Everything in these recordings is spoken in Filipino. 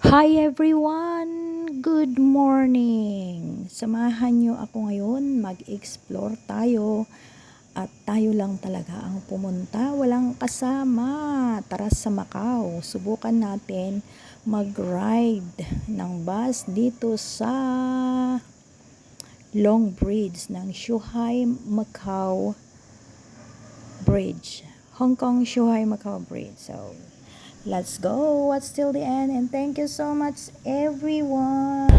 Hi everyone! Good morning! Samahan nyo ako ngayon, mag-explore tayo at tayo lang talaga ang pumunta, walang kasama. Tara sa Macau, subukan natin mag-ride ng bus dito sa Long Bridge ng Zhuhai Macau Bridge. Hong Kong Zhuhai Macau Bridge. So, let's go. Watch till the end and thank you so much everyone.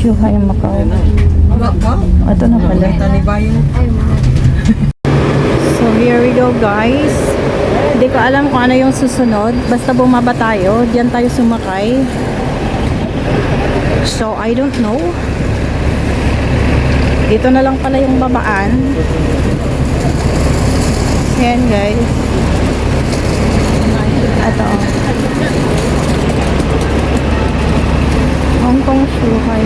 Shuhai Macau. Ito na pala. So here we go guys. Hindi ko alam kung ano yung susunod. Basta bumaba tayo. Diyan tayo sumakay. So I don't know. Dito na lang pala yung babaan. Ayan guys. Ito. Hong Kong Shuhai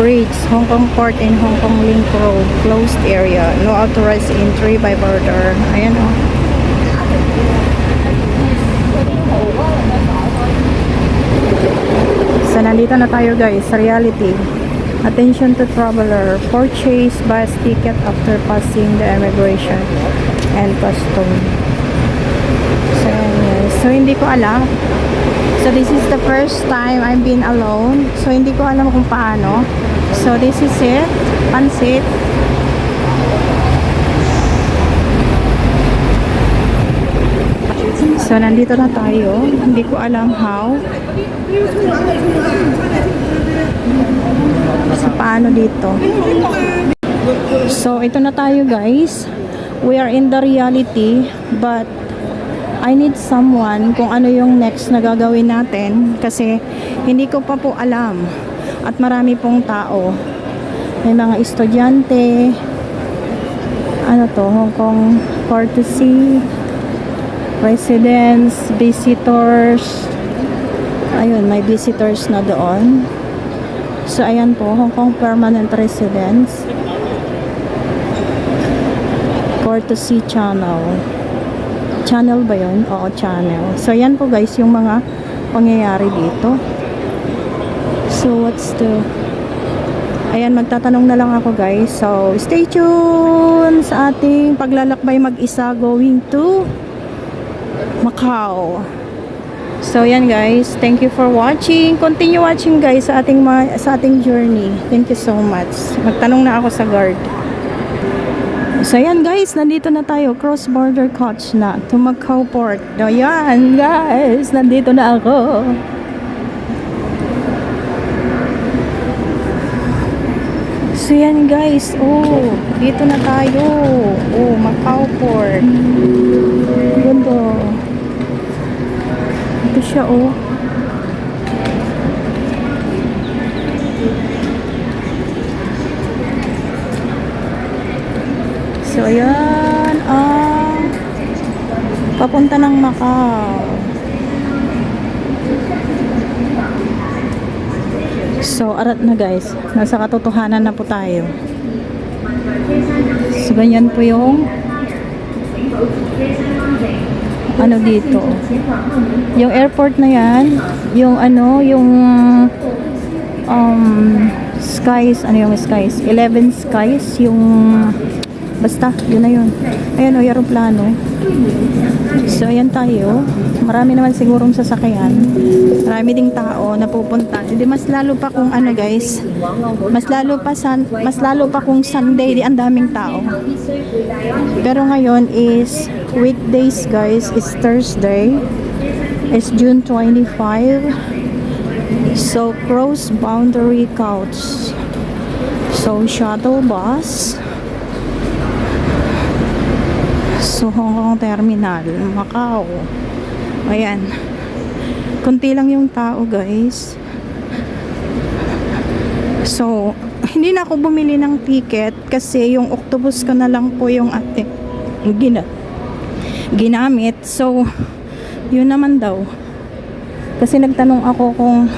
Bridge, Hong Kong Port and Hong Kong Link Road, closed area. No authorized entry by border. Ayan o. So, nandito na tayo guys sa reality. Attention to traveler. Purchase bus ticket after passing the immigration and custom. So, ayan guys. So, hindi ko alam. So, this is the first time I've been alone. So, hindi ko alam kung paano. So, this is it. Pansit. So, nandito na tayo. Hindi ko alam how. So, paano dito? So, ito na tayo guys. We are in the reality. But, I need someone kung ano yung next na gagawin natin kasi hindi ko pa po alam at marami pong tao. May mga estudyante, ano to, Hong Kong courtesy, residents, visitors. Ayun, may visitors na doon. So, ayan po, Hong Kong permanent residents. Courtesy channel. Channel ba yun? Oo, channel. So, yan po guys, yung mga pangyayari dito. So, what's the... Ayan, magtatanong na lang ako guys. So, stay tuned sa ating paglalakbay mag-isa going to Macau. So, yan guys. Thank you for watching. Continue watching guys sa ating journey. Thank you so much. Magtanong na ako sa guard. So, ayan guys, nandito na tayo. Cross-border coach na to Macau Port. Ayan guys, nandito na ako. So, ayan guys. Oh, dito na tayo. Oh, Macau Port. Ganda. Ito siya, oh. So, ayan ang papunta ng Macau. So, arat na guys. Nasa katotohanan na po tayo. So, ganyan po yung ano dito. Yung airport na yan, yung ano, yung skies, ano yung skies? 11 skies, yung basta, yun na yun. Ayan o, aeroplano. So, ayan tayo. Marami naman sigurong sasakyan. Marami ding tao na pupunta. Hindi, mas lalo pa kung ano guys. Mas lalo pa kung Sunday, di ang daming tao. Pero ngayon is weekdays guys. It's Thursday. It's June 25. So, cross boundary couch. So, shuttle bus. So, Hong Kong Terminal, Macau. Ayan. Kunti lang yung tao, guys. So, hindi na ako bumili ng ticket kasi yung octopus ko na lang po yung ginamit. So, yun naman daw. Kasi nagtanong ako kung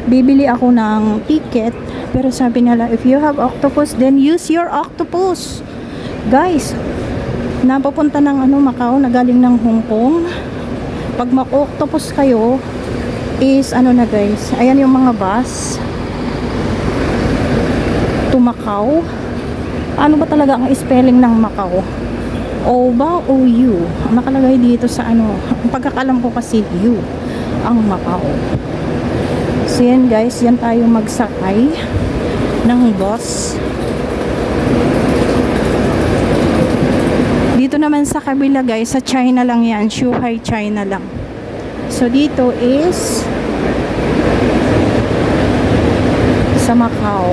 bibili ako ng ticket. Pero sabi nila, if you have octopus, then use your octopus. Guys, napapunta ng Macau na galing ng Hong Kong. Pag mag-octopus kayo is na guys, ayan yung mga bus to Macau. Ano ba talaga ang spelling ng Macau? O ba o U? Ang nakalagay dito sa ang pagkakalam ko kasi U ang Macau. So yan guys, yan tayo magsakay ng bus. Dito naman sa kabila guys, sa China lang yan, Shuhai China lang. So dito is sa Macau.